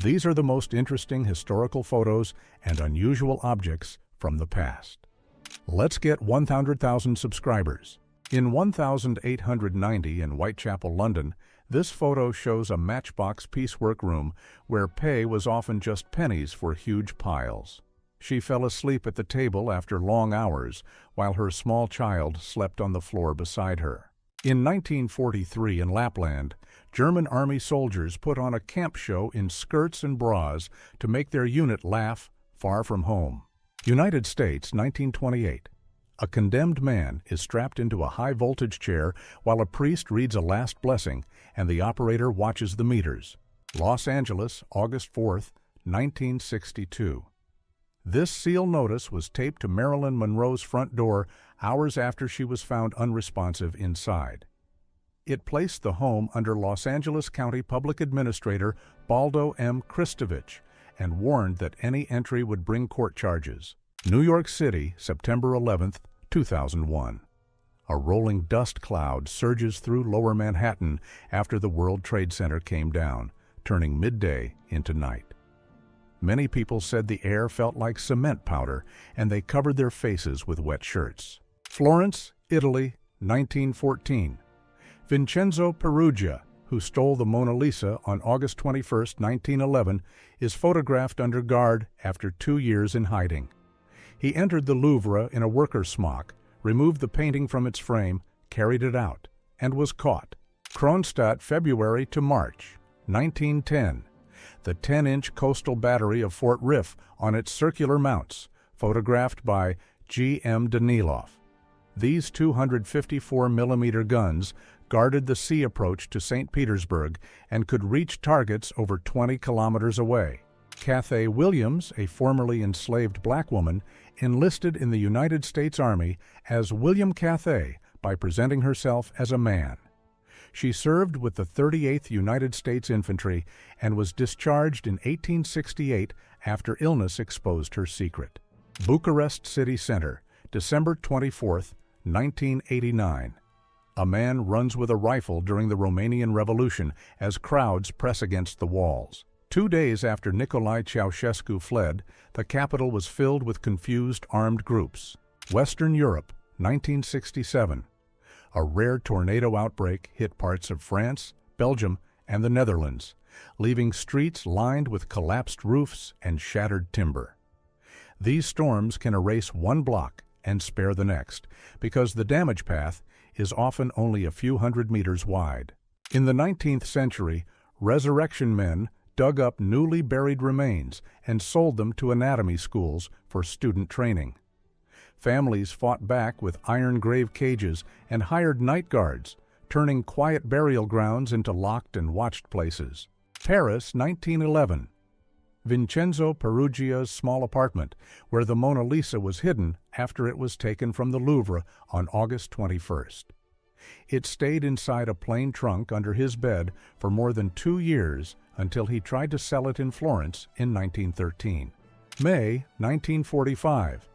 These are the most interesting historical photos and unusual objects from the past. Let's get 100,000 subscribers. In 1890 in Whitechapel, London, this photo shows a matchbox piecework room where pay was often just pennies for huge piles. She fell asleep at the table after long hours, while her small child slept on the floor beside her. In 1943 in Lapland, German army soldiers put on a camp show in skirts and bras to make their unit laugh far from home. United States, 1928. A condemned man is strapped into a high-voltage chair while a priest reads a last blessing and the operator watches the meters. Los Angeles, August 4, 1962. This seal notice was taped to Marilyn Monroe's front door hours after she was found unresponsive inside. It placed the home under Los Angeles County Public Administrator Baldo M. Kristovich and warned that any entry would bring court charges. New York City, September 11, 2001. A rolling dust cloud surges through lower Manhattan after the World Trade Center came down, turning midday into night. Many people said the air felt like cement powder, and they covered their faces with wet shirts. Florence, Italy, 1914. Vincenzo Peruggia, who stole the Mona Lisa on August 21, 1911, is photographed under guard after 2 years in hiding. He entered the Louvre in a worker's smock, removed the painting from its frame, carried it out, and was caught. Kronstadt, February to March, 1910. The 10-inch coastal battery of Fort Riff on its circular mounts, photographed by G. M. Danilov. These 254mm guns guarded the sea approach to St. Petersburg and could reach targets over 20 kilometers away. Cathay Williams, a formerly enslaved black woman, enlisted in the United States Army as William Cathay by presenting herself as a man. She served with the 38th United States Infantry and was discharged in 1868 after illness exposed her secret. Bucharest City Center, December 24, 1989. A man runs with a rifle during the Romanian Revolution as crowds press against the walls. 2 days after Nicolae Ceausescu fled, the capital was filled with confused armed groups. Western Europe, 1967. A rare tornado outbreak hit parts of France, Belgium, and the Netherlands, leaving streets lined with collapsed roofs and shattered timber. These storms can erase one block and spare the next, because the damage path is often only a few hundred meters wide. In the 19th century, resurrection men dug up newly buried remains and sold them to anatomy schools for student training. Families fought back with iron grave cages and hired night guards, turning quiet burial grounds into locked and watched places. Paris, 1911. Vincenzo Peruggia's small apartment, where the Mona Lisa was hidden after it was taken from the Louvre on August 21st. It stayed inside a plain trunk under his bed for more than 2 years until he tried to sell it in Florence in 1913. May 1945.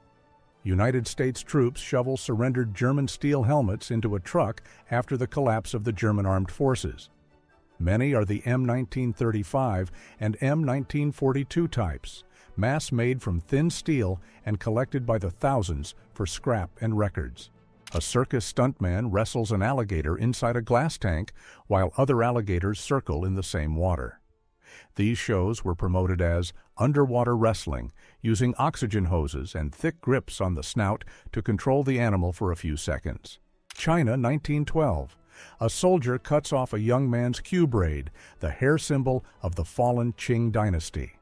United States troops shovel surrendered German steel helmets into a truck after the collapse of the German armed forces. Many are the M1935 and M1942 types, mass-made from thin steel and collected by the thousands for scrap and records. A circus stuntman wrestles an alligator inside a glass tank while other alligators circle in the same water. These shows were promoted as underwater wrestling, using oxygen hoses and thick grips on the snout to control the animal for a few seconds. China, 1912. A soldier cuts off a young man's Q braid, the hair symbol of the fallen Qing dynasty.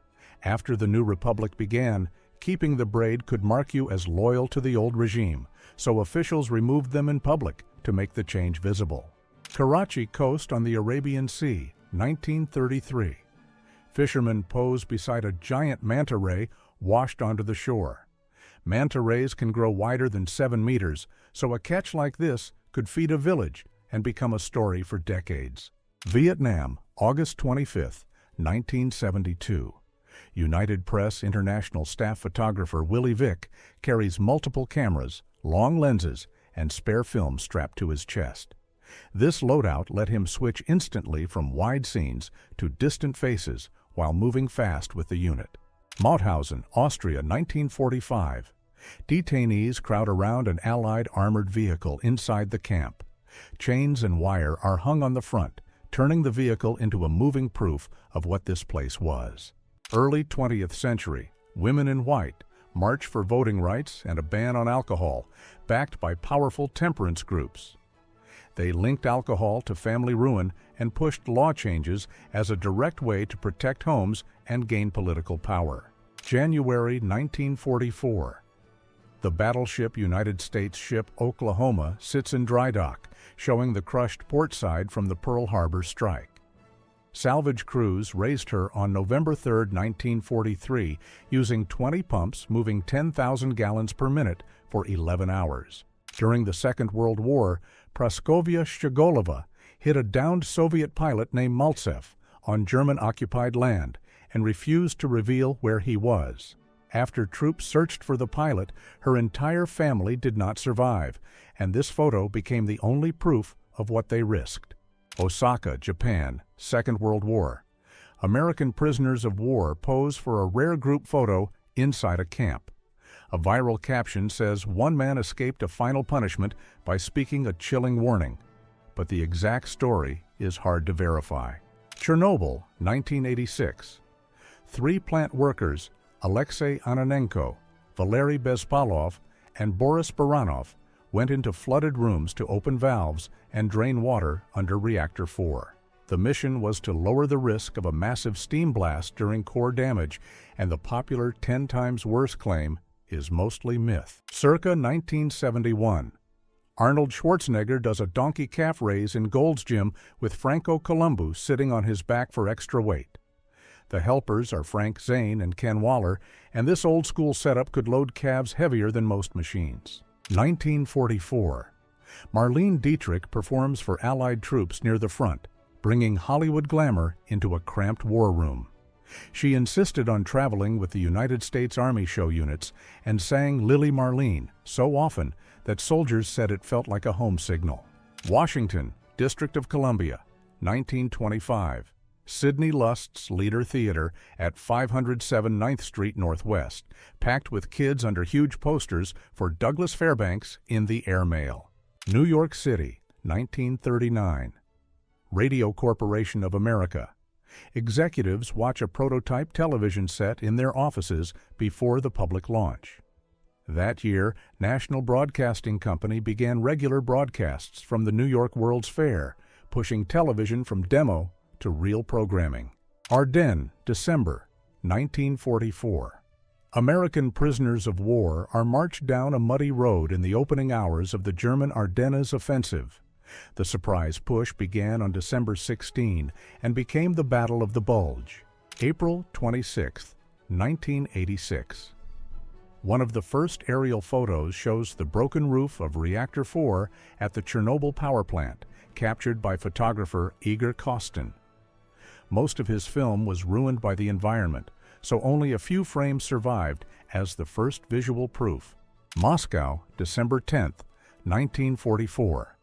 After the new republic began, keeping the braid could mark you as loyal to the old regime, so officials removed them in public to make the change visible. Karachi coast on the Arabian Sea, 1933. Fishermen pose beside a giant manta ray washed onto the shore. Manta rays can grow wider than 7 meters, so a catch like this could feed a village and become a story for decades. Vietnam, August 25, 1972. United Press International staff photographer Willie Vick carries multiple cameras, long lenses, and spare film strapped to his chest. This loadout let him switch instantly from wide scenes to distant faces while moving fast with the unit. Mauthausen, Austria, 1945. Detainees crowd around an Allied armored vehicle inside the camp. Chains and wire are hung on the front, turning the vehicle into a moving proof of what this place was. Early 20th century, women in white march for voting rights and a ban on alcohol, backed by powerful temperance groups. They linked alcohol to family ruin and pushed law changes as a direct way to protect homes and gain political power. January 1944. The battleship United States ship Oklahoma sits in dry dock, showing the crushed port side from the Pearl Harbor strike. Salvage crews raised her on November 3, 1943, using 20 pumps moving 10,000 gallons per minute for 11 hours. During the Second World War, Praskovia Shchigolova hit a downed Soviet pilot named Maltsev on German-occupied land and refused to reveal where he was. After troops searched for the pilot, her entire family did not survive, and this photo became the only proof of what they risked. Osaka, Japan, Second World War. American prisoners of war pose for a rare group photo inside a camp. A viral caption says one man escaped a final punishment by speaking a chilling warning, but the exact story is hard to verify. Chernobyl, 1986. 3 plant workers, Alexei Ananenko, Valery Bespalov, and Boris Baranov, went into flooded rooms to open valves and drain water under Reactor 4. The mission was to lower the risk of a massive steam blast during core damage, and the popular 10 times worse claim is mostly myth. Circa 1971. Arnold Schwarzenegger does a donkey calf raise in Gold's Gym with Franco Columbu sitting on his back for extra weight. The helpers are Frank Zane and Ken Waller, and this old-school setup could load calves heavier than most machines. 1944. Marlene Dietrich performs for Allied troops near the front, bringing Hollywood glamour into a cramped war room. She insisted on traveling with the United States Army show units and sang Lily Marlene so often that soldiers said it felt like a home signal. Washington, District of Columbia, 1925. Sidney Lust's Leader Theater at 507 9th Street Northwest, packed with kids under huge posters for Douglas Fairbanks in the airmail. New York City, 1939. Radio Corporation of America. Executives watch a prototype television set in their offices before the public launch. That year, National Broadcasting Company began regular broadcasts from the New York World's Fair, pushing television from demo to real programming. Ardennes, December, 1944. American prisoners of war are marched down a muddy road in the opening hours of the German Ardennes offensive. The surprise push began on December 16 and became the Battle of the Bulge. April 26, 1986. One of the first aerial photos shows the broken roof of Reactor 4 at the Chernobyl power plant, captured by photographer Igor Kostin. Most of his film was ruined by the environment, so only a few frames survived as the first visual proof. Moscow, December 10, 1944.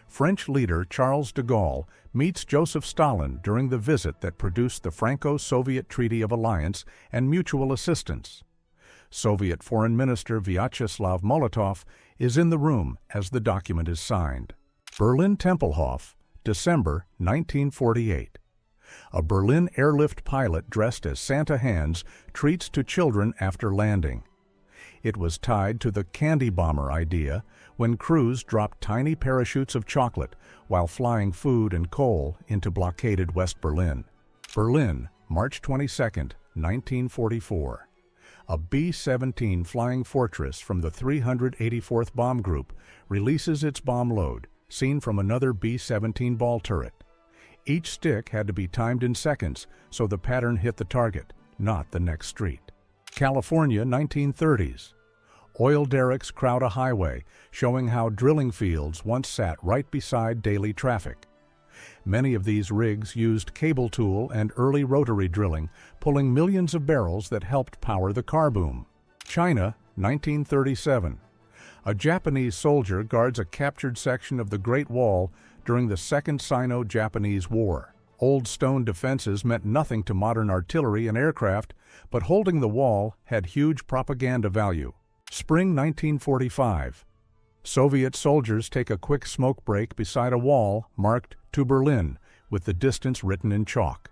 French leader Charles de Gaulle meets Joseph Stalin during the visit that produced the Franco-Soviet Treaty of Alliance and Mutual Assistance. Soviet Foreign Minister Vyacheslav Molotov is in the room as the document is signed. Berlin Tempelhof, December 1948. A Berlin airlift pilot dressed as Santa Hans treats to children after landing. It was tied to the candy bomber idea when crews dropped tiny parachutes of chocolate while flying food and coal into blockaded West Berlin. Berlin, March 22, 1944. A B-17 Flying Fortress from the 384th Bomb Group releases its bomb load, seen from another B-17 ball turret. Each stick had to be timed in seconds, so the pattern hit the target, not the next street. California, 1930s. Oil derricks crowd a highway, showing how drilling fields once sat right beside daily traffic. Many of these rigs used cable tool and early rotary drilling, pulling millions of barrels that helped power the car boom. China, 1937. A Japanese soldier guards a captured section of the Great Wall during the Second Sino-Japanese War. Old stone defenses meant nothing to modern artillery and aircraft, but holding the wall had huge propaganda value. Spring 1945. Soviet soldiers take a quick smoke break beside a wall marked "To Berlin," with the distance written in chalk.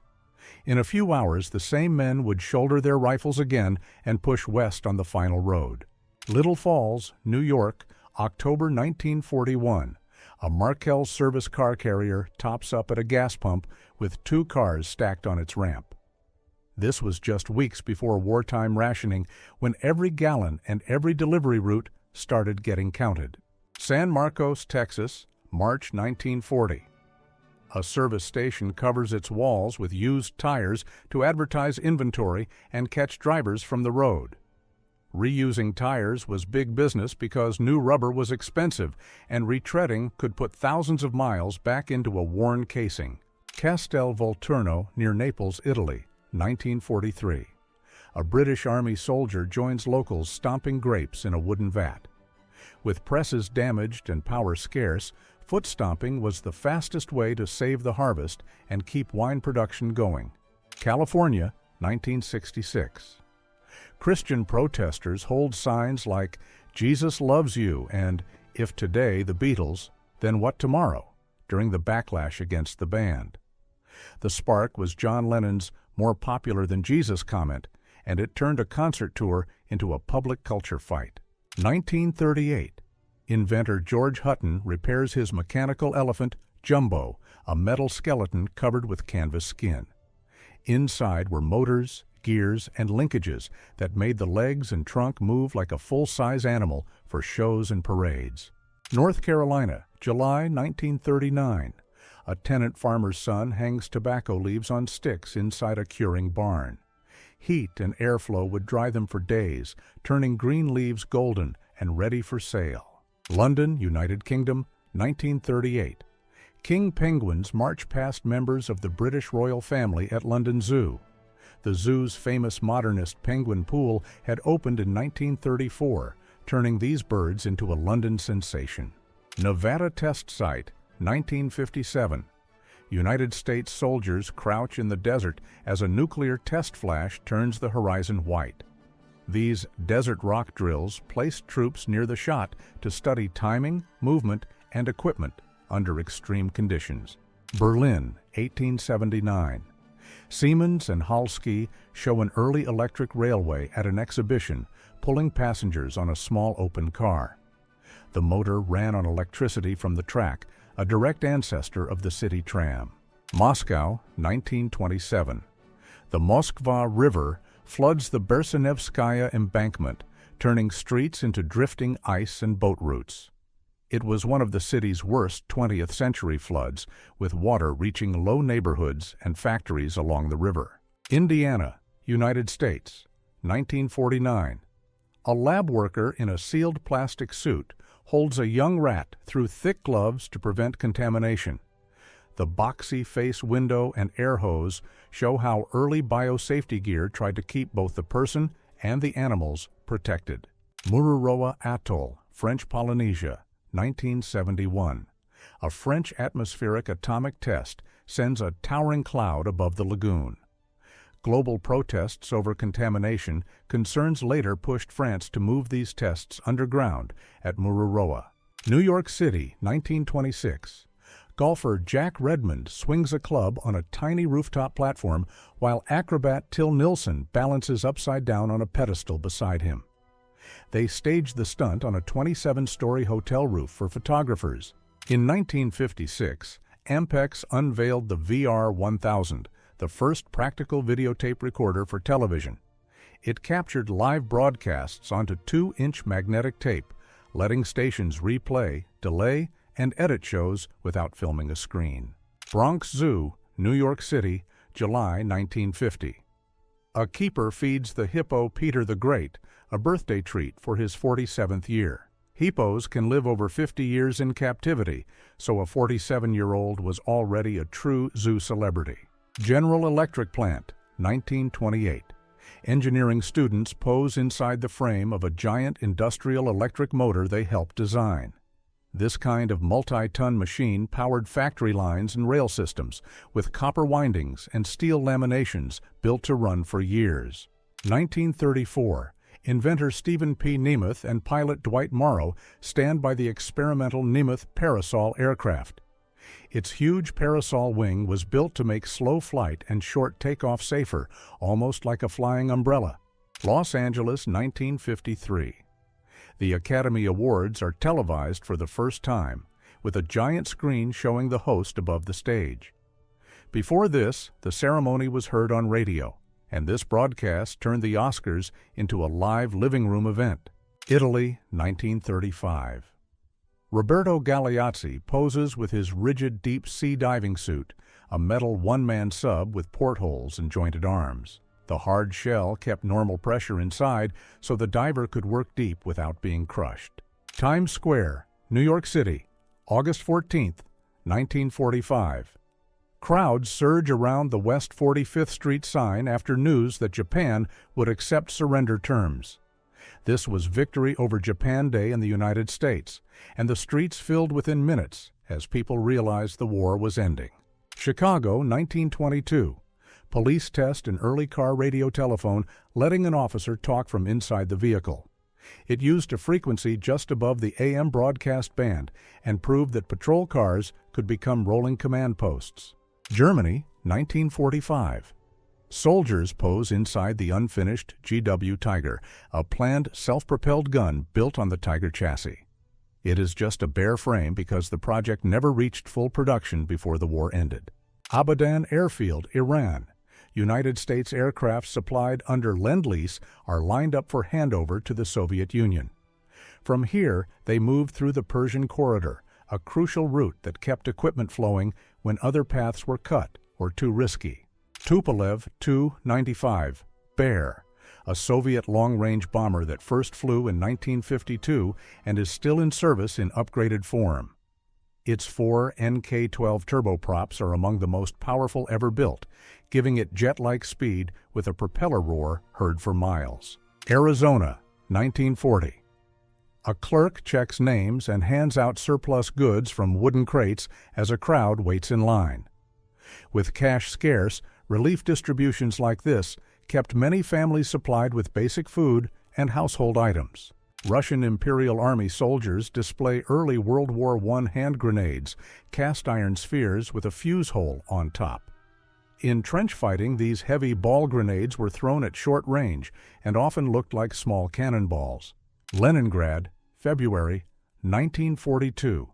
In a few hours, the same men would shoulder their rifles again and push west on the final road. Little Falls, New York, October 1941. A Markel service car carrier tops up at a gas pump with 2 cars stacked on its ramp. This was just weeks before wartime rationing, when every gallon and every delivery route started getting counted. San Marcos, Texas, March 1940. A service station covers its walls with used tires to advertise inventory and catch drivers from the road. Reusing tires was big business because new rubber was expensive, and retreading could put thousands of miles back into a worn casing. Castel Volturno, near Naples, Italy, 1943. A British Army soldier joins locals stomping grapes in a wooden vat. With presses damaged and power scarce, foot stomping was the fastest way to save the harvest and keep wine production going. California, 1966. Christian protesters hold signs like "Jesus loves you" and "If today the Beatles, then what tomorrow?" during the backlash against the band. The spark was John Lennon's "more popular than Jesus" comment, and it turned a concert tour into a public culture fight. 1938. Inventor George Hutton repairs his mechanical elephant, Jumbo, a metal skeleton covered with canvas skin. Inside were motors, gears, and linkages that made the legs and trunk move like a full-size animal for shows and parades. North Carolina, July 1939. A tenant farmer's son hangs tobacco leaves on sticks inside a curing barn. Heat and airflow would dry them for days, turning green leaves golden and ready for sale. London, United Kingdom, 1938. King penguins march past members of the British royal family at London Zoo. The zoo's famous modernist penguin pool had opened in 1934, turning these birds into a London sensation. Nevada Test Site, 1957. United States soldiers crouch in the desert as a nuclear test flash turns the horizon white. These desert rock drills placed troops near the shot to study timing, movement, and equipment under extreme conditions. Berlin, 1879. Siemens and Halski show an early electric railway at an exhibition, pulling passengers on a small open car. The motor ran on electricity from the track, a direct ancestor of the city tram. Moscow, 1927. The Moskva River floods the Bersenevskaya embankment, turning streets into drifting ice and boat routes. It was one of the city's worst 20th century floods, with water reaching low neighborhoods and factories along the river. Indiana, United States, 1949. A lab worker in a sealed plastic suit holds a young rat through thick gloves to prevent contamination. The boxy face window and air hose show how early biosafety gear tried to keep both the person and the animals protected. Mururoa Atoll, French Polynesia, 1971. A French atmospheric atomic test sends a towering cloud above the lagoon. Global protests over contamination concerns later pushed France to move these tests underground at Mururoa. New York City, 1926. Golfer Jack Redmond swings a club on a tiny rooftop platform while acrobat Till Nilsson balances upside down on a pedestal beside him. They staged the stunt on a 27-story hotel roof for photographers. In 1956, Ampex unveiled the VR-1000, the first practical videotape recorder for television. It captured live broadcasts onto 2-inch magnetic tape, letting stations replay, delay, and edit shows without filming a screen. Bronx Zoo, New York City, July 1950. A keeper feeds the hippo Peter the Great a birthday treat for his 47th year. Hippos can live over 50 years in captivity, so a 47-year-old was already a true zoo celebrity. General Electric Plant, 1928. Engineering students pose inside the frame of a giant industrial electric motor they helped design. This kind of multi-ton machine powered factory lines and rail systems, with copper windings and steel laminations built to run for years. 1934. Inventor Stephen P. Nemeth and pilot Dwight Morrow stand by the experimental Nemeth Parasol aircraft. Its huge parasol wing was built to make slow flight and short takeoff safer, almost like a flying umbrella. Los Angeles, 1953. The Academy Awards are televised for the first time, with a giant screen showing the host above the stage. Before this, the ceremony was heard on radio, and this broadcast turned the Oscars into a live living room event. Italy, 1935. Roberto Galeazzi poses with his rigid deep-sea diving suit, a metal one-man sub with portholes and jointed arms. The hard shell kept normal pressure inside so the diver could work deep without being crushed. Times Square, New York City, August 14, 1945. Crowds surge around the West 45th Street sign after news that Japan would accept surrender terms. This was Victory over Japan Day in the United States, and the streets filled within minutes as people realized the war was ending. Chicago, 1922. Police test an early car radio telephone, letting an officer talk from inside the vehicle. It used a frequency just above the AM broadcast band and proved that patrol cars could become rolling command posts. Germany, 1945. Soldiers pose inside the unfinished GW Tiger, a planned self-propelled gun built on the Tiger chassis. It is just a bare frame because the project never reached full production before the war ended. Abadan Airfield, Iran. United States aircraft supplied under Lend-Lease are lined up for handover to the Soviet Union. From here, they moved through the Persian Corridor, a crucial route that kept equipment flowing when other paths were cut or too risky. Tupolev Tu-95, Bear, a Soviet long-range bomber that first flew in 1952 and is still in service in upgraded form. Its 4 NK-12 turboprops are among the most powerful ever built, giving it jet-like speed with a propeller roar heard for miles. Arizona, 1940. A clerk checks names and hands out surplus goods from wooden crates as a crowd waits in line. With cash scarce, relief distributions like this kept many families supplied with basic food and household items. Russian Imperial Army soldiers display early World War I hand grenades, cast-iron spheres with a fuse hole on top. In trench fighting, these heavy ball grenades were thrown at short range and often looked like small cannonballs. Leningrad, February, 1942.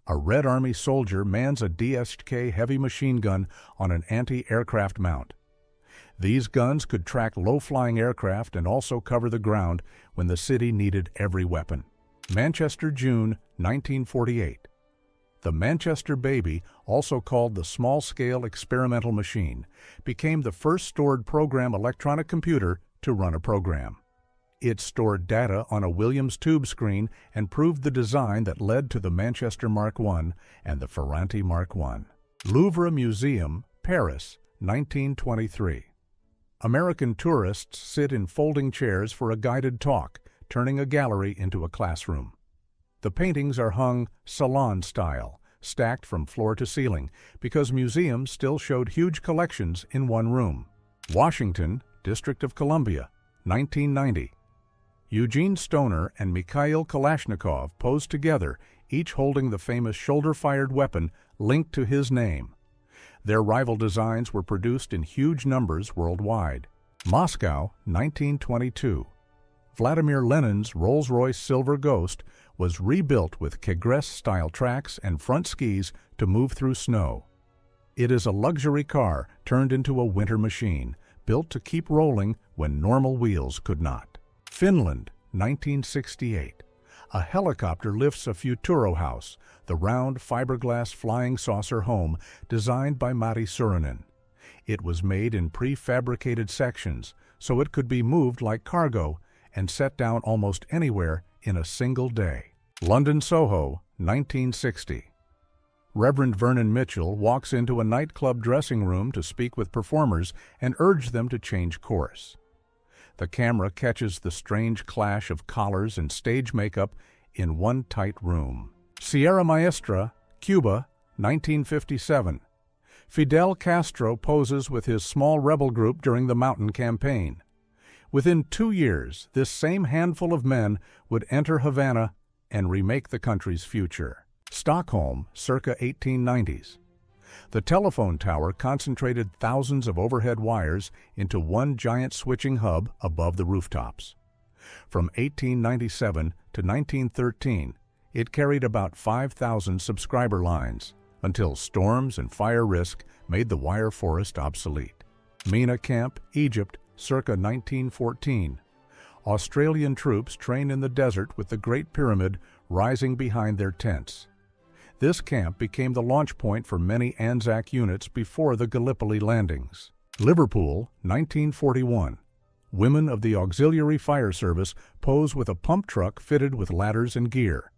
A Red Army soldier mans a DSK heavy machine gun on an anti-aircraft mount. These guns could track low-flying aircraft and also cover the ground when the city needed every weapon. Manchester, June, 1948. The Manchester Baby, also called the Small-Scale Experimental Machine, became the first stored program electronic computer to run a program. It stored data on a Williams tube screen and proved the design that led to the Manchester Mark I and the Ferranti Mark I. Louvre Museum, Paris, 1923. American tourists sit in folding chairs for a guided talk, turning a gallery into a classroom. The paintings are hung salon style, stacked from floor to ceiling, because museums still showed huge collections in one room. Washington, District of Columbia, 1990. Eugene Stoner and Mikhail Kalashnikov posed together, each holding the famous shoulder-fired weapon linked to his name. Their rival designs were produced in huge numbers worldwide. Moscow, 1922. Vladimir Lenin's Rolls-Royce Silver Ghost was rebuilt with Kegress-style tracks and front skis to move through snow. It is a luxury car turned into a winter machine, built to keep rolling when normal wheels could not. Finland, 1968. A helicopter lifts a Futuro house, the round fiberglass flying saucer home designed by Matti Suurinen. It was made in prefabricated sections, so it could be moved like cargo and set down almost anywhere in a single day. London Soho, 1960. Reverend Vernon Mitchell walks into a nightclub dressing room to speak with performers and urge them to change course. The camera catches the strange clash of collars and stage makeup in one tight room. Sierra Maestra, Cuba, 1957. Fidel Castro poses with his small rebel group during the Mountain Campaign. Within 2 years, this same handful of men would enter Havana and remake the country's future. Stockholm, circa 1890s. The telephone tower concentrated thousands of overhead wires into one giant switching hub above the rooftops. From 1897 to 1913, it carried about 5,000 subscriber lines, until storms and fire risk made the wire forest obsolete. Mina Camp, Egypt, circa 1914. Australian troops train in the desert with the Great Pyramid rising behind their tents. This camp became the launch point for many Anzac units before the Gallipoli landings. Liverpool, 1941. Women of the Auxiliary Fire Service pose with a pump truck fitted with ladders and gear.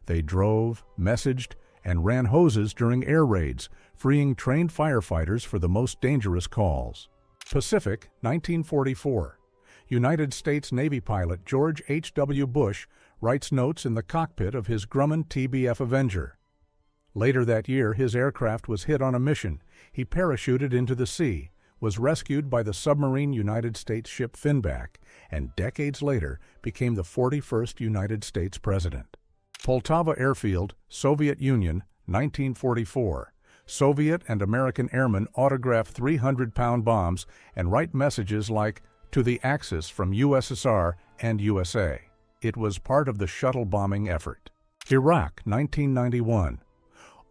They drove, messaged, and ran hoses during air raids, freeing trained firefighters for the most dangerous calls. Pacific, 1944. United States Navy pilot George H.W. Bush writes notes in the cockpit of his Grumman TBF Avenger. Later that year, his aircraft was hit on a mission. He parachuted into the sea, was rescued by the submarine United States ship Finback, and decades later became the 41st United States President. Poltava Airfield, Soviet Union, 1944. Soviet and American airmen autograph 300-pound bombs and write messages like, "To the Axis from USSR and USA." It was part of the shuttle bombing effort. Iraq, 1991.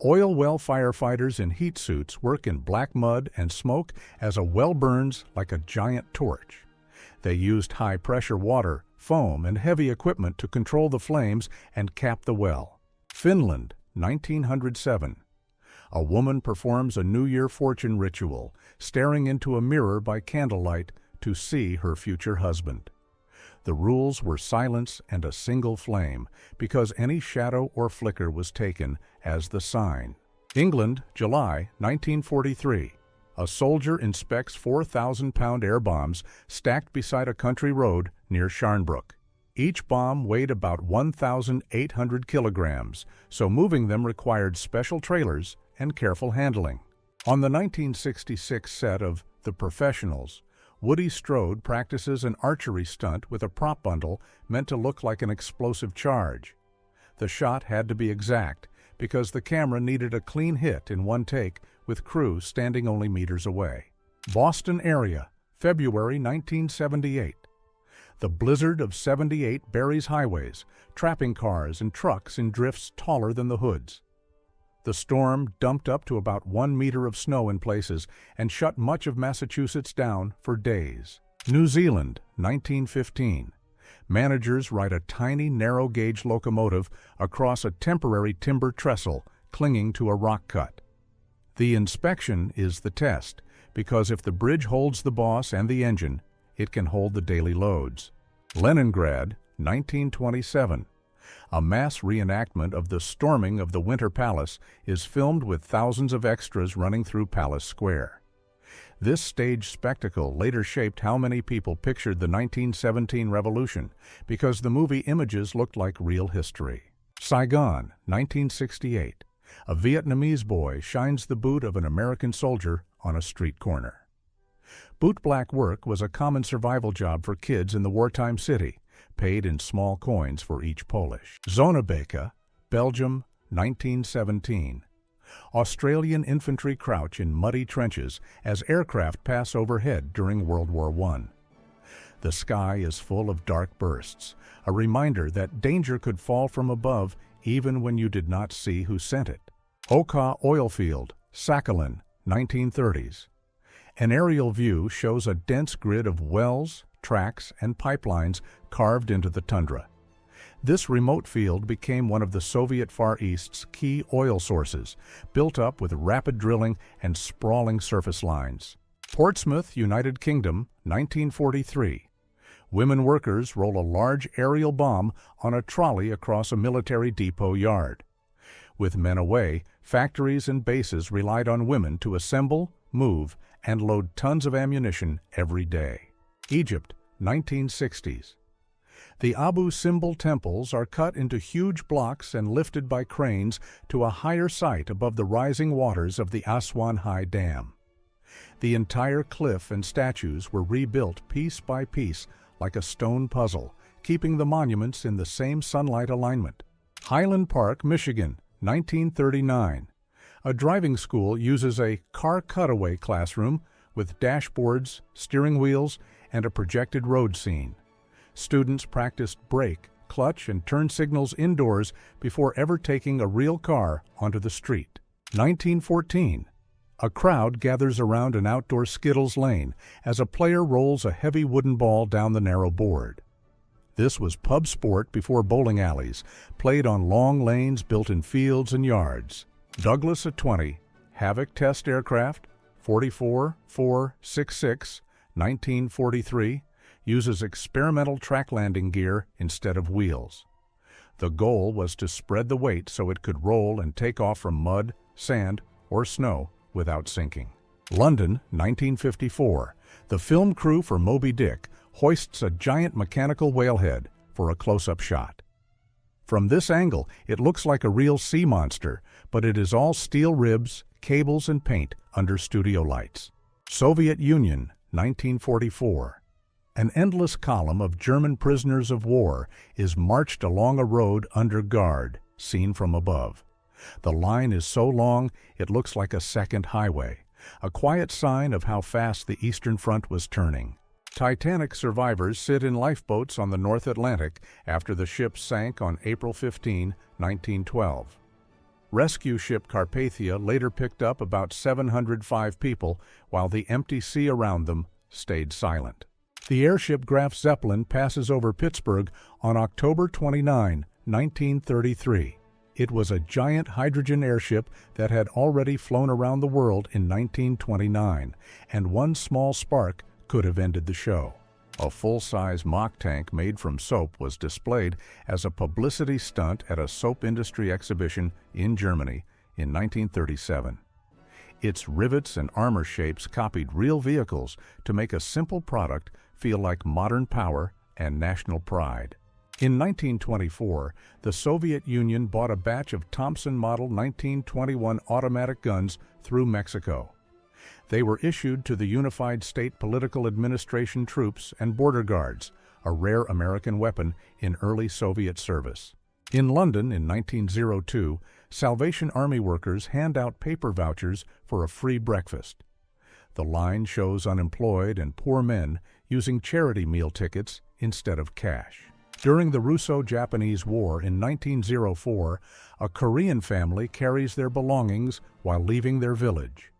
Oil well firefighters in heat suits work in black mud and smoke as a well burns like a giant torch. They used high-pressure water, foam, and heavy equipment to control the flames and cap the well. Finland, 1907. A woman performs a New Year fortune ritual, staring into a mirror by candlelight to see her future husband. The rules were silence and a single flame, because any shadow or flicker was taken as the sign. England, July, 1943. A soldier inspects 4,000-pound air bombs stacked beside a country road near Sharnbrook. Each bomb weighed about 1,800 kilograms, so moving them required special trailers and careful handling. On the 1966 set of The Professionals, Woody Strode practices an archery stunt with a prop bundle meant to look like an explosive charge. The shot had to be exact because the camera needed a clean hit in one take with crew standing only meters away. Boston area, February 1978. The blizzard of '78 buries highways, trapping cars and trucks in drifts taller than the hoods. The storm dumped up to about 1 meter of snow in places and shut much of Massachusetts down for days. New Zealand, 1915. Managers ride a tiny narrow-gauge locomotive across a temporary timber trestle clinging to a rock cut. The inspection is the test, because if the bridge holds the boss and the engine, it can hold the daily loads. Leningrad, 1927. A mass reenactment of the storming of the Winter Palace is filmed with thousands of extras running through Palace Square. This stage spectacle later shaped how many people pictured the 1917 revolution, because the movie images looked like real history. Saigon, 1968. A Vietnamese boy shines the boot of an American soldier on a street corner. Bootblack work was a common survival job for kids in the wartime city, paid in small coins for each Polish. Zonnebeke, Belgium, 1917. Australian infantry crouch in muddy trenches as aircraft pass overhead during World War I. The sky is full of dark bursts, a reminder that danger could fall from above even when you did not see who sent it. Oka oil field, Sakhalin, 1930s. An aerial view shows a dense grid of wells, tracks, and pipelines carved into the tundra. This remote field became one of the Soviet Far East's key oil sources, built up with rapid drilling and sprawling surface lines. Portsmouth, United Kingdom, 1943. Women workers roll a large aerial bomb on a trolley across a military depot yard. With men away, factories and bases relied on women to assemble, move, and load tons of ammunition every day. Egypt, 1960s. The Abu Simbel temples are cut into huge blocks and lifted by cranes to a higher site above the rising waters of the Aswan High Dam. The entire cliff and statues were rebuilt piece by piece like a stone puzzle, keeping the monuments in the same sunlight alignment. Highland Park, Michigan, 1939. A driving school uses a car cutaway classroom with dashboards, steering wheels, and a projected road scene. Students practiced brake, clutch, and turn signals indoors before ever taking a real car onto the street. 1914. A crowd gathers around an outdoor Skittles lane as a player rolls a heavy wooden ball down the narrow board. This was pub sport before bowling alleys, played on long lanes built in fields and yards. Douglas A-20, Havoc test aircraft, 44-466, 1943, uses experimental track landing gear instead of wheels. The goal was to spread the weight so it could roll and take off from mud, sand, or snow without sinking. London, 1954. The film crew for Moby Dick hoists a giant mechanical whalehead for a close-up shot. From this angle, it looks like a real sea monster, but it is all steel ribs, cables, and paint under studio lights. Soviet Union, 1944. An endless column of German prisoners of war is marched along a road under guard, seen from above. The line is so long it looks like a second highway, a quiet sign of how fast the Eastern Front was turning. Titanic survivors sit in lifeboats on the North Atlantic after the ship sank on April 15, 1912. Rescue ship Carpathia later picked up about 705 people, while the empty sea around them stayed silent. The airship Graf Zeppelin passes over Pittsburgh on October 29, 1933. It was a giant hydrogen airship that had already flown around the world in 1929, and one small spark could have ended the show. A full-size mock tank made from soap was displayed as a publicity stunt at a soap industry exhibition in Germany in 1937. Its rivets and armor shapes copied real vehicles to make a simple product feel like modern power and national pride. In 1924, the Soviet Union bought a batch of Thompson Model 1921 automatic guns through Mexico. They were issued to the Unified State Political Administration troops and border guards, a rare American weapon in early Soviet service. In London in 1902, Salvation Army workers hand out paper vouchers for a free breakfast. The line shows unemployed and poor men using charity meal tickets instead of cash. During the Russo-Japanese War in 1904, a Korean family carries their belongings while leaving their village.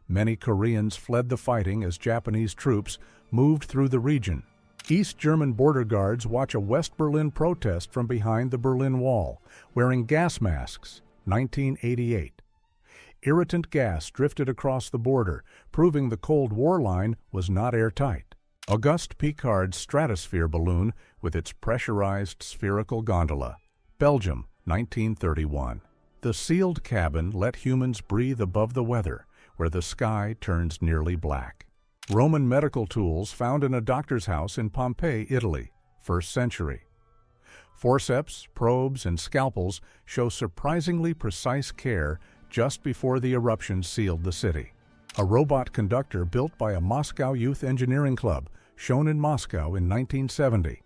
Many Koreans fled the fighting as Japanese troops moved through the region. East German border guards watch a West Berlin protest from behind the Berlin Wall, wearing gas masks, 1988. Irritant gas drifted across the border, proving the Cold War line was not airtight. Auguste Piccard's stratosphere balloon with its pressurized spherical gondola, Belgium, 1931. The sealed cabin let humans breathe above the weather, where the sky turns nearly black. Roman medical tools found in a doctor's house in Pompeii, Italy, 1st century. Forceps, probes, and scalpels show surprisingly precise care just before the eruption sealed the city. A robot conductor built by a Moscow Youth Engineering Club, shown in Moscow in 1970.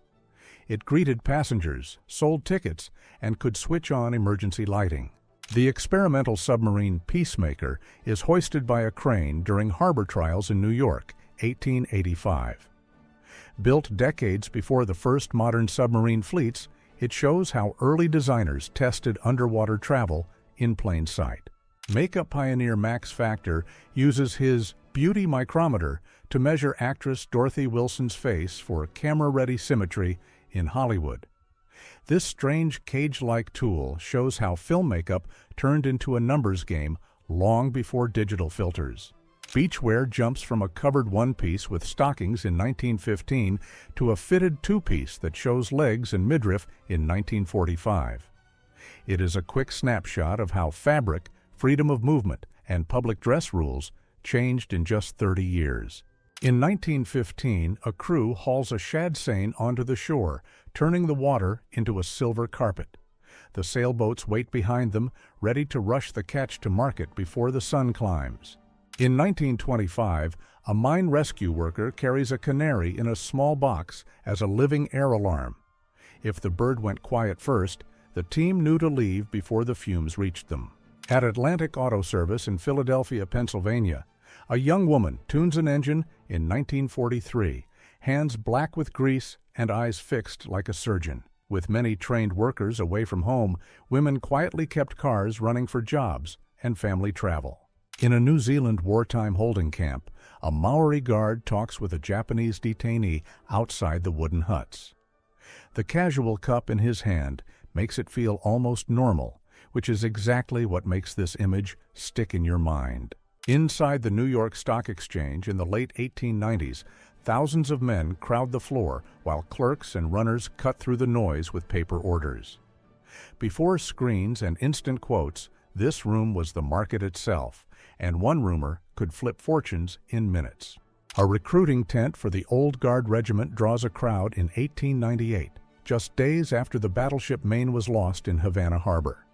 It greeted passengers, sold tickets, and could switch on emergency lighting. The experimental submarine Peacemaker is hoisted by a crane during harbor trials in New York, 1885. Built decades before the first modern submarine fleets, it shows how early designers tested underwater travel in plain sight. Makeup pioneer Max Factor uses his beauty micrometer to measure actress Dorothy Wilson's face for camera-ready symmetry in Hollywood. This strange cage-like tool shows how film makeup turned into a numbers game long before digital filters. Beachwear jumps from a covered one-piece with stockings in 1915 to a fitted two-piece that shows legs and midriff in 1945. It is a quick snapshot of how fabric, freedom of movement, and public dress rules changed in just 30 years. In 1915, a crew hauls a shad seine onto the shore, turning the water into a silver carpet. The sailboats wait behind them, ready to rush the catch to market before the sun climbs. In 1925, a mine rescue worker carries a canary in a small box as a living air alarm. If the bird went quiet first, the team knew to leave before the fumes reached them. At Atlantic Auto Service in Philadelphia, Pennsylvania, a young woman tunes an engine in 1943, hands black with grease and eyes fixed like a surgeon. With many trained workers away from home, women quietly kept cars running for jobs and family travel. In a New Zealand wartime holding camp, a Maori guard talks with a Japanese detainee outside the wooden huts. The casual cup in his hand makes it feel almost normal, which is exactly what makes this image stick in your mind. Inside the New York Stock Exchange in the late 1890s, thousands of men crowd the floor while clerks and runners cut through the noise with paper orders. Before screens and instant quotes, this room was the market itself, and one roomer could flip fortunes in minutes. A recruiting tent for the Old Guard Regiment draws a crowd in 1898, just days after the battleship Maine was lost in Havana Harbor.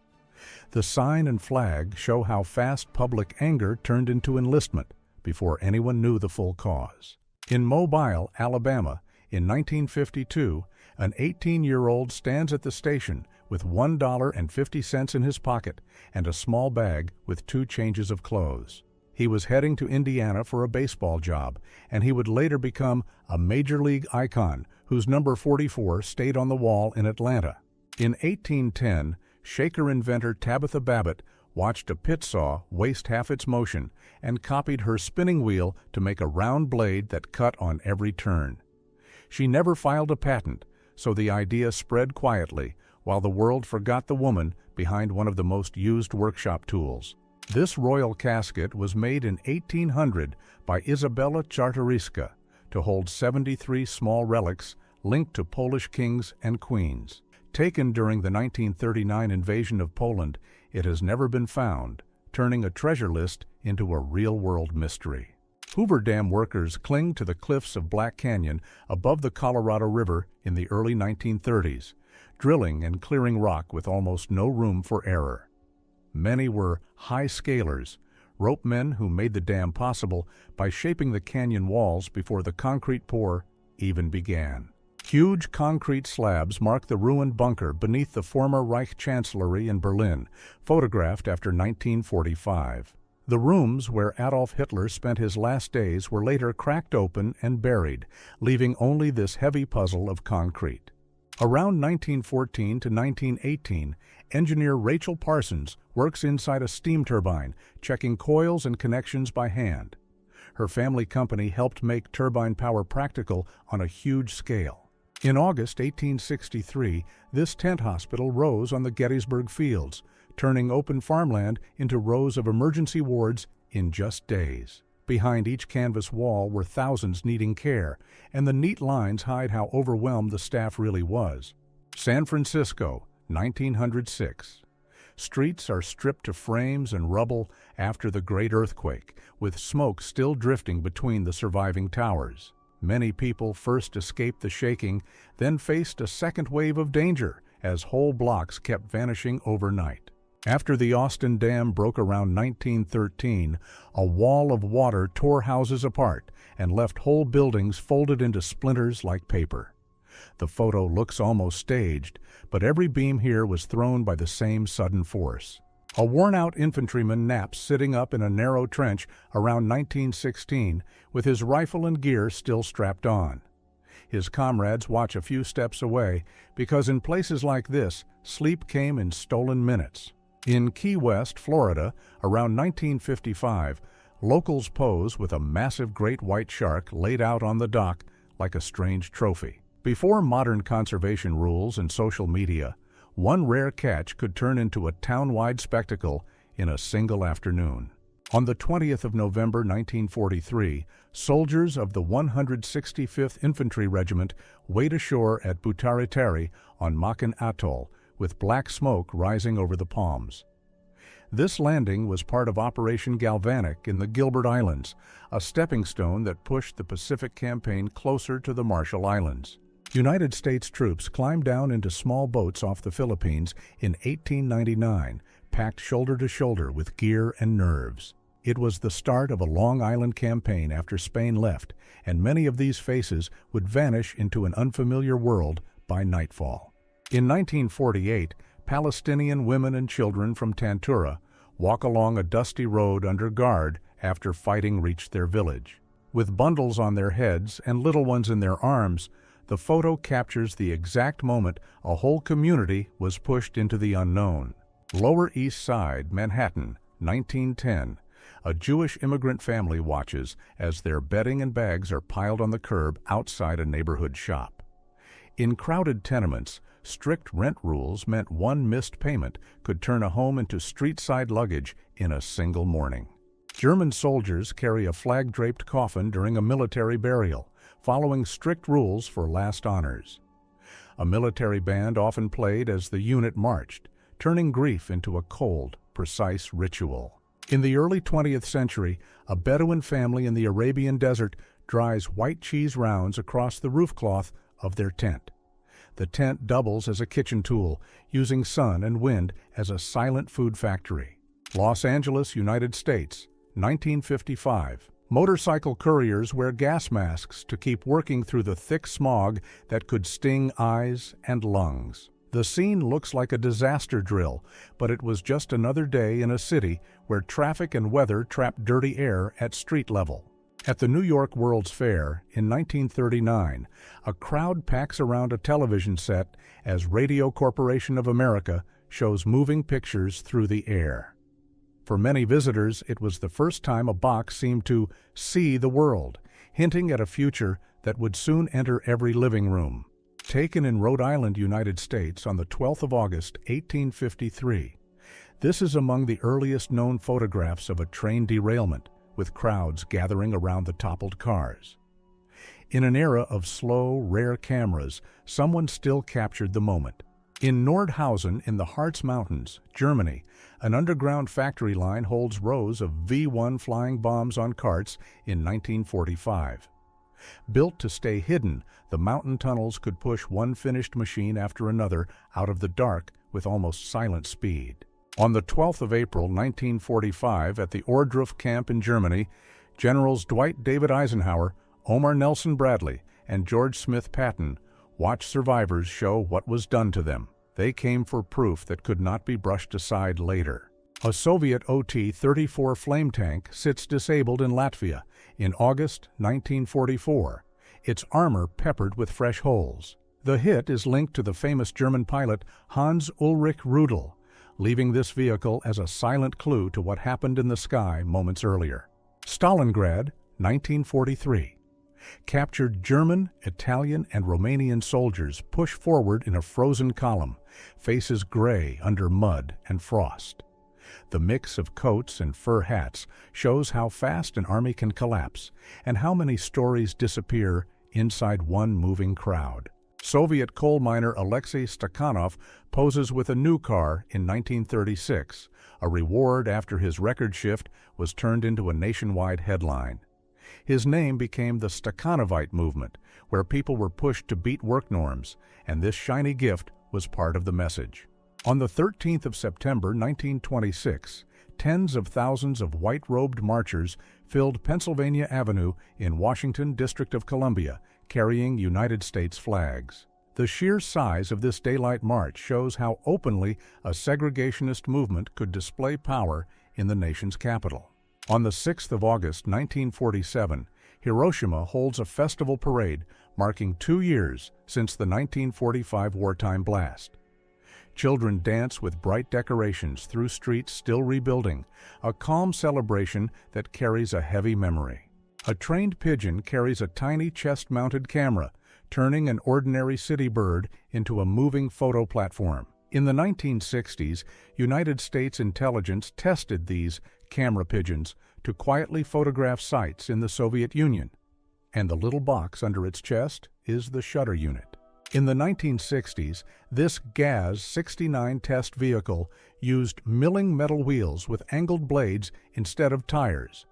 The sign and flag show how fast public anger turned into enlistment before anyone knew the full cause. In Mobile, Alabama, in 1952, an 18-year-old stands at the station with $1.50 in his pocket and a small bag with 2 changes of clothes. He was heading to Indiana for a baseball job, and he would later become a major league icon whose number 44 stayed on the wall in Atlanta. In 1810, shaker inventor Tabitha Babbitt watched a pit saw waste half its motion and copied her spinning wheel to make a round blade that cut on every turn. She never filed a patent, so the idea spread quietly while the world forgot the woman behind one of the most used workshop tools. This royal casket was made in 1800 by Izabela Czartoryska to hold 73 small relics linked to Polish kings and queens. Taken during the 1939 invasion of Poland, it has never been found, turning a treasure list into a real-world mystery. Hoover Dam workers cling to the cliffs of Black Canyon above the Colorado River in the early 1930s, drilling and clearing rock with almost no room for error. Many were high scalers, rope men who made the dam possible by shaping the canyon walls before the concrete pour even began. Huge concrete slabs mark the ruined bunker beneath the former Reich Chancellery in Berlin, photographed after 1945. The rooms where Adolf Hitler spent his last days were later cracked open and buried, leaving only this heavy puzzle of concrete. Around 1914 to 1918, engineer Rachel Parsons works inside a steam turbine, checking coils and connections by hand. Her family company helped make turbine power practical on a huge scale. In August 1863, this tent hospital rose on the Gettysburg Fields, turning open farmland into rows of emergency wards in just days. Behind each canvas wall were thousands needing care, and the neat lines hide how overwhelmed the staff really was. San Francisco, 1906. Streets are stripped to frames and rubble after the great earthquake, with smoke still drifting between the surviving towers. Many people first escaped the shaking, then faced a second wave of danger as whole blocks kept vanishing overnight. After the Austin Dam broke around 1913, a wall of water tore houses apart and left whole buildings folded into splinters like paper. The photo looks almost staged, but every beam here was thrown by the same sudden force. A worn-out infantryman naps sitting up in a narrow trench around 1916 with his rifle and gear still strapped on. His comrades watch a few steps away because in places like this, sleep came in stolen minutes. In Key West, Florida, around 1955, locals pose with a massive great white shark laid out on the dock like a strange trophy. Before modern conservation rules and social media, one rare catch could turn into a town-wide spectacle in a single afternoon. On the 20th of November 1943, soldiers of the 165th Infantry Regiment wade ashore at Butaritari on Makin Atoll, with black smoke rising over the palms. This landing was part of Operation Galvanic in the Gilbert Islands, a stepping stone that pushed the Pacific Campaign closer to the Marshall Islands. United States troops climbed down into small boats off the Philippines in 1899, packed shoulder to shoulder with gear and nerves. It was the start of a long island campaign after Spain left, and many of these faces would vanish into an unfamiliar world by nightfall. In 1948, Palestinian women and children from Tantura walk along a dusty road under guard after fighting reached their village. With bundles on their heads and little ones in their arms, the photo captures the exact moment a whole community was pushed into the unknown. Lower East Side, Manhattan, 1910. A Jewish immigrant family watches as their bedding and bags are piled on the curb outside a neighborhood shop. In crowded tenements, strict rent rules meant one missed payment could turn a home into street-side luggage in a single morning. German soldiers carry a flag-draped coffin during a military burial, following strict rules for last honors. A military band often played as the unit marched, turning grief into a cold, precise ritual. In the early 20th century, a Bedouin family in the Arabian desert dries white cheese rounds across the roofcloth of their tent. The tent doubles as a kitchen tool, using sun and wind as a silent food factory. Los Angeles, United States, 1955. Motorcycle couriers wear gas masks to keep working through the thick smog that could sting eyes and lungs. The scene looks like a disaster drill, but it was just another day in a city where traffic and weather trapped dirty air at street level. At the New York World's Fair in 1939, a crowd packs around a television set as Radio Corporation of America shows moving pictures through the air. For many visitors, it was the first time a box seemed to see the world, hinting at a future that would soon enter every living room. Taken in Rhode Island, United States on the 12th of August, 1853. This is among the earliest known photographs of a train derailment, with crowds gathering around the toppled cars. In an era of slow, rare cameras, someone still captured the moment. In Nordhausen in the Harz Mountains, Germany, an underground factory line holds rows of V-1 flying bombs on carts in 1945. Built to stay hidden, the mountain tunnels could push one finished machine after another out of the dark with almost silent speed. On the 12th of April, 1945, at the Ohrdruf camp in Germany, Generals Dwight David Eisenhower, Omar Nelson Bradley, and George Smith Patton watched survivors show what was done to them. They came for proof that could not be brushed aside later. A Soviet OT-34 flame tank sits disabled in Latvia in August 1944, its armor peppered with fresh holes. The hit is linked to the famous German pilot Hans Ulrich Rudel, leaving this vehicle as a silent clue to what happened in the sky moments earlier. Stalingrad, 1943. Captured German, Italian, and Romanian soldiers push forward in a frozen column, faces gray under mud and frost. The mix of coats and fur hats shows how fast an army can collapse and how many stories disappear inside one moving crowd. Soviet coal miner Alexei Stakhanov poses with a new car in 1936, a reward after his record shift was turned into a nationwide headline. His name became the Stakhanovite movement, where people were pushed to beat work norms, and this shiny gift was part of the message. On the 13th of September 1926, tens of thousands of white-robed marchers filled Pennsylvania Avenue in Washington, District of Columbia, carrying United States flags. The sheer size of this daylight march shows how openly a segregationist movement could display power in the nation's capital. On the 6th of August 1947, Hiroshima holds a festival parade marking 2 years since the 1945 wartime blast. Children dance with bright decorations through streets still rebuilding, a calm celebration that carries a heavy memory. A trained pigeon carries a tiny chest-mounted camera, turning an ordinary city bird into a moving photo platform. In the 1960s, United States intelligence tested these camera pigeons to quietly photograph sites in the Soviet Union, and the little box under its chest is the shutter unit. In the 1960s, this GAZ-69 test vehicle used milling metal wheels with angled blades instead of tires.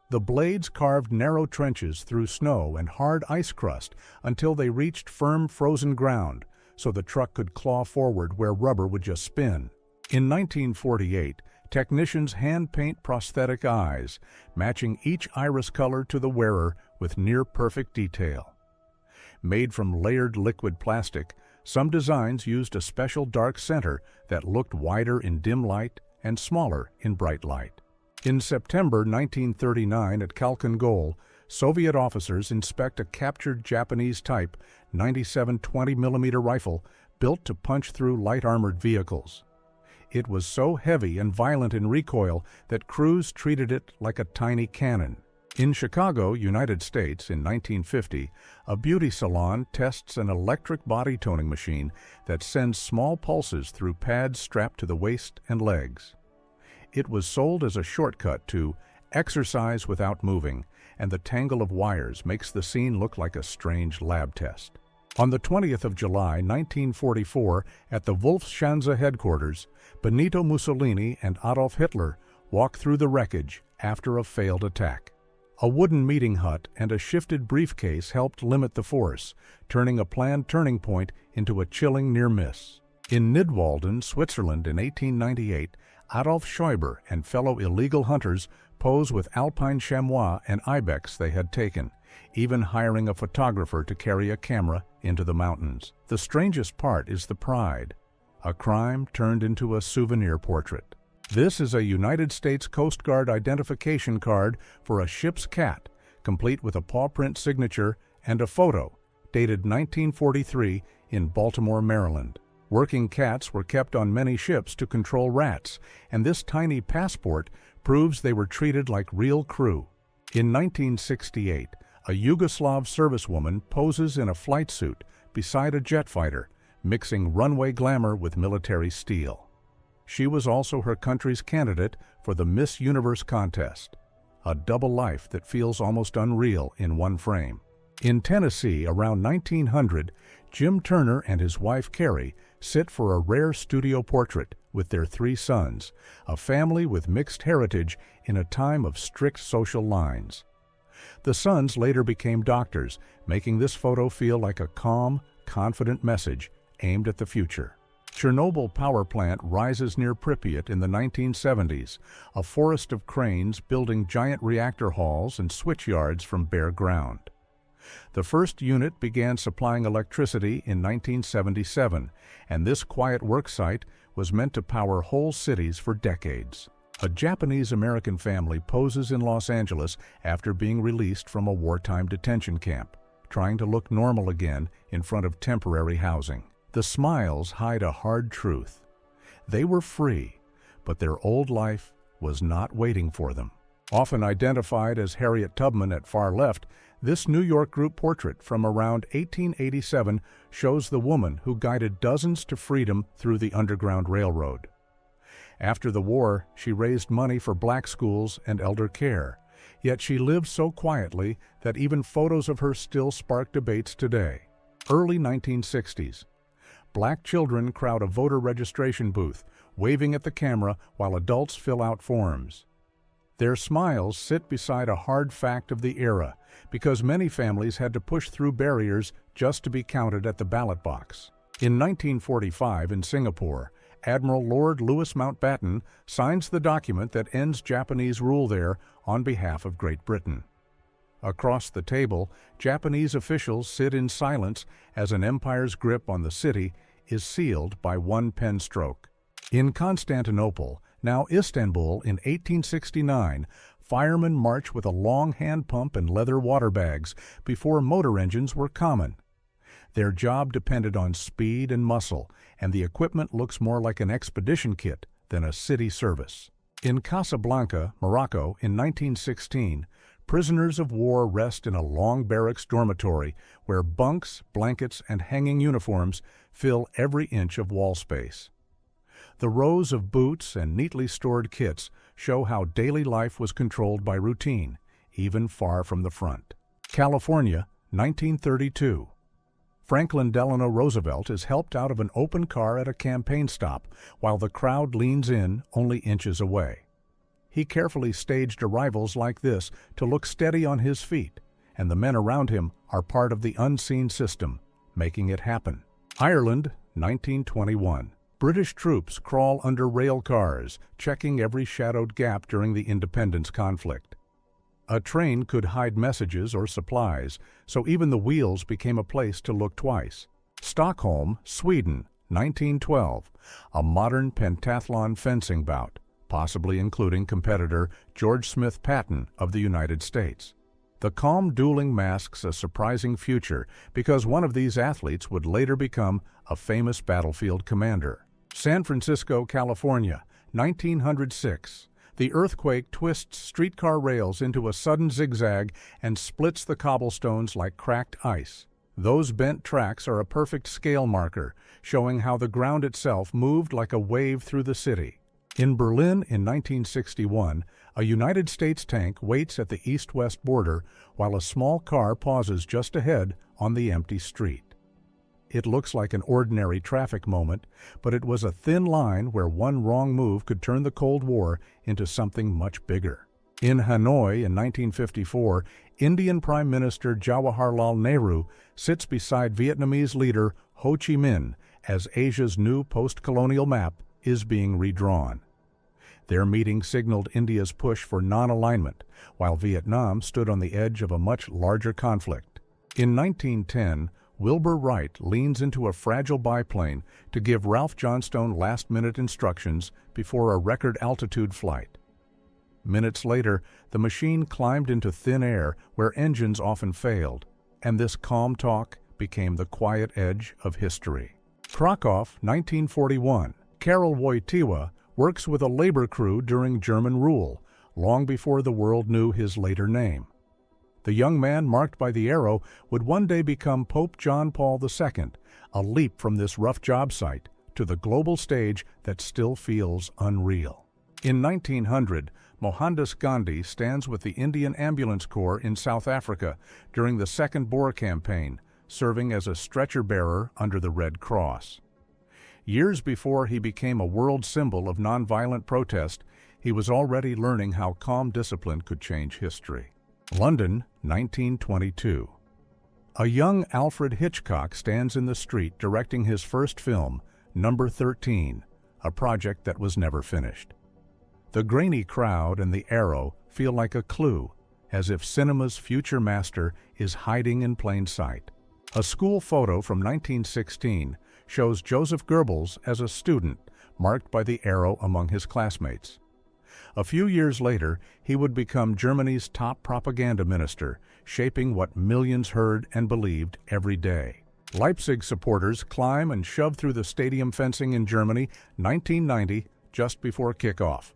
The blades carved narrow trenches through snow and hard ice crust until they reached firm frozen ground, so the truck could claw forward where rubber would just spin. In 1948, technicians hand-paint prosthetic eyes, matching each iris color to the wearer with near-perfect detail. Made from layered liquid plastic, some designs used a special dark center that looked wider in dim light and smaller in bright light. In September 1939 at Khalkhin Gol, Soviet officers inspect a captured Japanese Type 97 20mm rifle built to punch through light armored vehicles. It was so heavy and violent in recoil that crews treated it like a tiny cannon. In Chicago, United States, in 1950, a beauty salon tests an electric body toning machine that sends small pulses through pads strapped to the waist and legs. It was sold as a shortcut to exercise without moving, and the tangle of wires makes the scene look like a strange lab test. On the 20th of July, 1944, at the Wolfschanze headquarters, Benito Mussolini and Adolf Hitler walk through the wreckage after a failed attack. A wooden meeting hut and a shifted briefcase helped limit the force, turning a planned turning point into a chilling near-miss. In Nidwalden, Switzerland in 1898, Adolf Schäuber and fellow illegal hunters pose with alpine chamois and ibex they had taken, even hiring a photographer to carry a camera into the mountains. The strangest part is the pride, a crime turned into a souvenir portrait. This is a United States Coast Guard identification card for a ship's cat, complete with a paw print signature and a photo, dated 1943 in Baltimore, Maryland. Working cats were kept on many ships to control rats, and this tiny passport proves they were treated like real crew. In 1968, a Yugoslav servicewoman poses in a flight suit beside a jet fighter, mixing runway glamour with military steel. She was also her country's candidate for the Miss Universe contest, a double life that feels almost unreal in one frame. In Tennessee, around 1900, Jim Turner and his wife Carrie sit for a rare studio portrait with their 3 sons, a family with mixed heritage in a time of strict social lines. The sons later became doctors, making this photo feel like a calm, confident message aimed at the future. Chernobyl power plant rises near Pripyat in the 1970s, a forest of cranes building giant reactor halls and switch yards from bare ground. The first unit began supplying electricity in 1977, and this quiet work site was meant to power whole cities for decades. A Japanese-American family poses in Los Angeles after being released from a wartime detention camp, trying to look normal again in front of temporary housing. The smiles hide a hard truth. They were free, but their old life was not waiting for them. Often identified as Harriet Tubman at far left, this New York group portrait from around 1887 shows the woman who guided dozens to freedom through the Underground Railroad. After the war, she raised money for black schools and elder care, yet she lived so quietly that even photos of her still spark debates today. Early 1960s. Black children crowd a voter registration booth, waving at the camera while adults fill out forms. Their smiles sit beside a hard fact of the era, because many families had to push through barriers just to be counted at the ballot box. In 1945 in Singapore, Admiral Lord Louis Mountbatten signs the document that ends Japanese rule there on behalf of Great Britain. Across the table, Japanese officials sit in silence as an empire's grip on the city is sealed by one pen stroke. In Constantinople, now Istanbul, in 1869, firemen march with a long hand pump and leather water bags before motor engines were common. Their job depended on speed and muscle, and the equipment looks more like an expedition kit than a city service. In Casablanca, Morocco, in 1916, prisoners of war rest in a long barracks dormitory where bunks, blankets, and hanging uniforms fill every inch of wall space. The rows of boots and neatly stored kits show how daily life was controlled by routine, even far from the front. California, 1932. Franklin Delano Roosevelt is helped out of an open car at a campaign stop while the crowd leans in only inches away. He carefully staged arrivals like this to look steady on his feet, and the men around him are part of the unseen system, making it happen. Ireland, 1921. British troops crawl under rail cars, checking every shadowed gap during the independence conflict. A train could hide messages or supplies, so even the wheels became a place to look twice. Stockholm, Sweden, 1912. A modern pentathlon fencing bout, possibly including competitor George Smith Patton of the United States. The calm dueling masks a surprising future because one of these athletes would later become a famous battlefield commander. San Francisco, California, 1906. The earthquake twists streetcar rails into a sudden zigzag and splits the cobblestones like cracked ice. Those bent tracks are a perfect scale marker, showing how the ground itself moved like a wave through the city. In Berlin in 1961, a United States tank waits at the east-west border while a small car pauses just ahead on the empty street. It looks like an ordinary traffic moment, but it was a thin line where one wrong move could turn the Cold War into something much bigger. In Hanoi in 1954, Indian Prime Minister Jawaharlal Nehru sits beside Vietnamese leader Ho Chi Minh as Asia's new post-colonial map is being redrawn. Their meeting signaled India's push for non-alignment, while Vietnam stood on the edge of a much larger conflict. In 1910, Wilbur Wright leans into a fragile biplane to give Ralph Johnstone last-minute instructions before a record-altitude flight. Minutes later, the machine climbed into thin air where engines often failed, and this calm talk became the quiet edge of history. Krakow, 1941. Karol Wojtyła works with a labor crew during German rule, long before the world knew his later name. The young man marked by the arrow would one day become Pope John Paul II, a leap from this rough job site to the global stage that still feels unreal. In 1900, Mohandas Gandhi stands with the Indian Ambulance Corps in South Africa during the Second Boer Campaign, serving as a stretcher-bearer under the Red Cross. Years before he became a world symbol of nonviolent protest, he was already learning how calm discipline could change history. London, 1922. A young Alfred Hitchcock stands in the street directing his first film, Number 13, a project that was never finished. The grainy crowd and the arrow feel like a clue, as if cinema's future master is hiding in plain sight. A school photo from 1916 shows Joseph Goebbels as a student, marked by the arrow among his classmates. A few years later, he would become Germany's top propaganda minister, shaping what millions heard and believed every day. Leipzig supporters climb and shove through the stadium fencing in Germany, 1990, just before kickoff.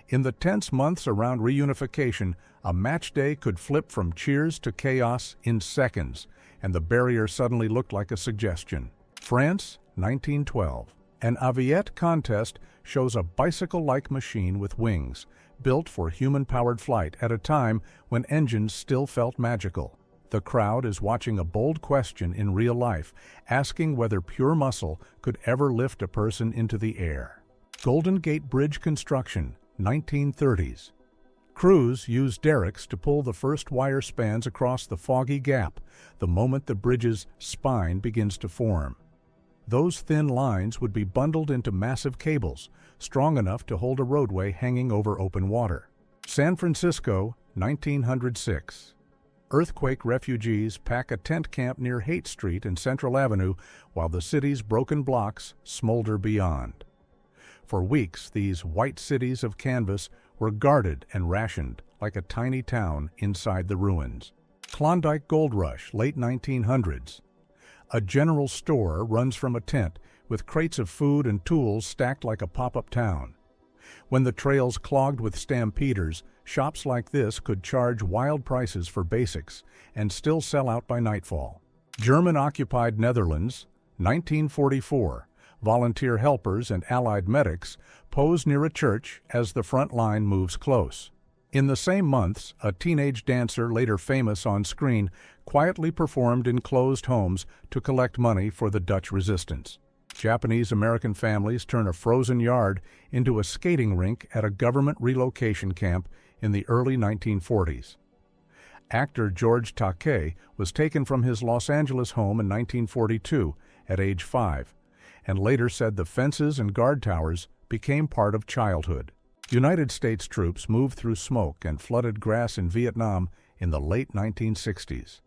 In the tense months around reunification, a match day could flip from cheers to chaos in seconds, and the barrier suddenly looked like a suggestion. France, 1912. An Aviette contest shows a bicycle-like machine with wings, built for human-powered flight at a time when engines still felt magical. The crowd is watching a bold question in real life, asking whether pure muscle could ever lift a person into the air. Golden Gate Bridge construction, 1930s. Crews use derricks to pull the first wire spans across the foggy gap, the moment the bridge's spine begins to form. Those thin lines would be bundled into massive cables, strong enough to hold a roadway hanging over open water. San Francisco, 1906. Earthquake refugees pack a tent camp near Haight Street and Central Avenue while the city's broken blocks smolder beyond. For weeks, these white cities of canvas were guarded and rationed like a tiny town inside the ruins. Klondike Gold Rush, late 1900s. A general store runs from a tent with crates of food and tools stacked like a pop-up town. When the trails clogged with stampeders, shops like this could charge wild prices for basics and still sell out by nightfall. German-occupied Netherlands, 1944. Volunteer helpers and Allied medics pose near a church as the front line moves close. In the same months, a teenage dancer, later famous on screen, quietly performed in closed homes to collect money for the Dutch resistance. Japanese-American families turn a frozen yard into a skating rink at a government relocation camp in the early 1940s. Actor George Takei was taken from his Los Angeles home in 1942 at age 5, and later said the fences and guard towers became part of childhood. United States troops moved through smoke and flooded grass in Vietnam in the late 1960s.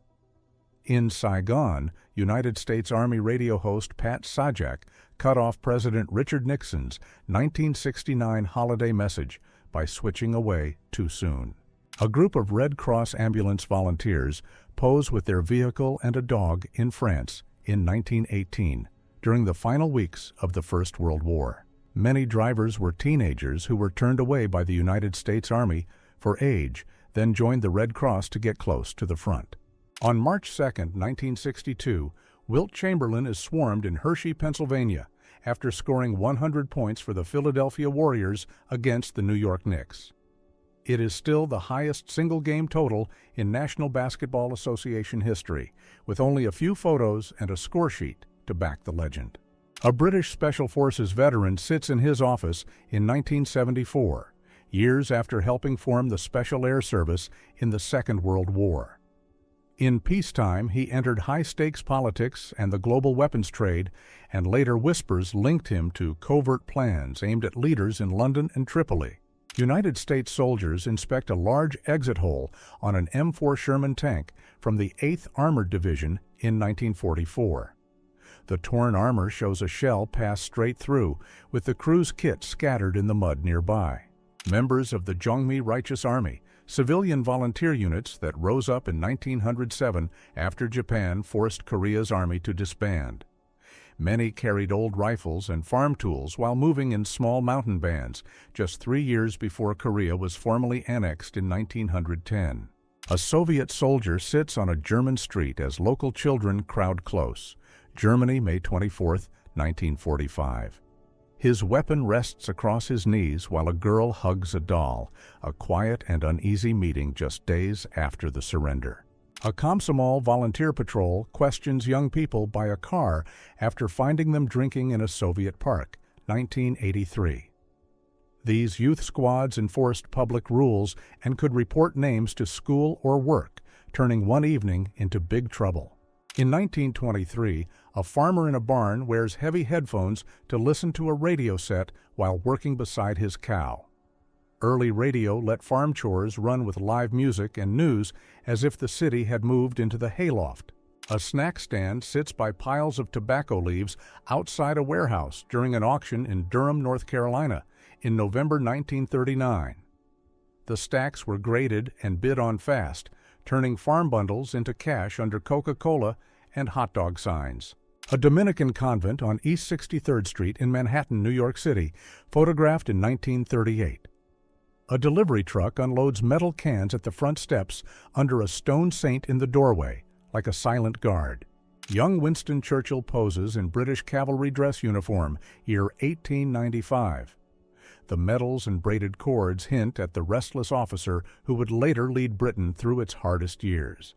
In Saigon, United States Army radio host Pat Sajak cut off President Richard Nixon's 1969 holiday message by switching away too soon. A group of Red Cross ambulance volunteers pose with their vehicle and a dog in France in 1918, during the final weeks of the First World War. Many drivers were teenagers who were turned away by the United States Army for age, then joined the Red Cross to get close to the front. On March 2, 1962, Wilt Chamberlain is swarmed in Hershey, Pennsylvania, after scoring 100 points for the Philadelphia Warriors against the New York Knicks. It is still the highest single-game total in National Basketball Association history, with only a few photos and a score sheet to back the legend. A British Special Forces veteran sits in his office in 1974, years after helping form the Special Air Service in the Second World War. In peacetime, he entered high-stakes politics and the global weapons trade, and later whispers linked him to covert plans aimed at leaders in London and Tripoli. United States soldiers inspect a large exit hole on an M4 Sherman tank from the 8th Armored Division in 1944. The torn armor shows a shell pass straight through, with the crew's kit scattered in the mud nearby. Members of the Jongmi Righteous Army, civilian volunteer units that rose up in 1907 after Japan forced Korea's army to disband. Many carried old rifles and farm tools while moving in small mountain bands, just 3 years before Korea was formally annexed in 1910. A Soviet soldier sits on a German street as local children crowd close. Germany, May 24, 1945. His weapon rests across his knees while a girl hugs a doll, a quiet and uneasy meeting just days after the surrender. A Komsomol volunteer patrol questions young people by a car after finding them drinking in a Soviet park, 1983. These youth squads enforced public rules and could report names to school or work, turning one evening into big trouble. In 1923, a farmer in a barn wears heavy headphones to listen to a radio set while working beside his cow. Early radio let farm chores run with live music and news as if the city had moved into the hayloft. A snack stand sits by piles of tobacco leaves outside a warehouse during an auction in Durham, North Carolina, in November 1939. The stacks were graded and bid on fast, turning farm bundles into cash under Coca-Cola and hot dog signs. A Dominican convent on East 63rd Street in Manhattan, New York City, photographed in 1938. A delivery truck unloads metal cans at the front steps under a stone saint in the doorway, like a silent guard. Young Winston Churchill poses in British cavalry dress uniform, year 1895. The medals and braided cords hint at the restless officer who would later lead Britain through its hardest years.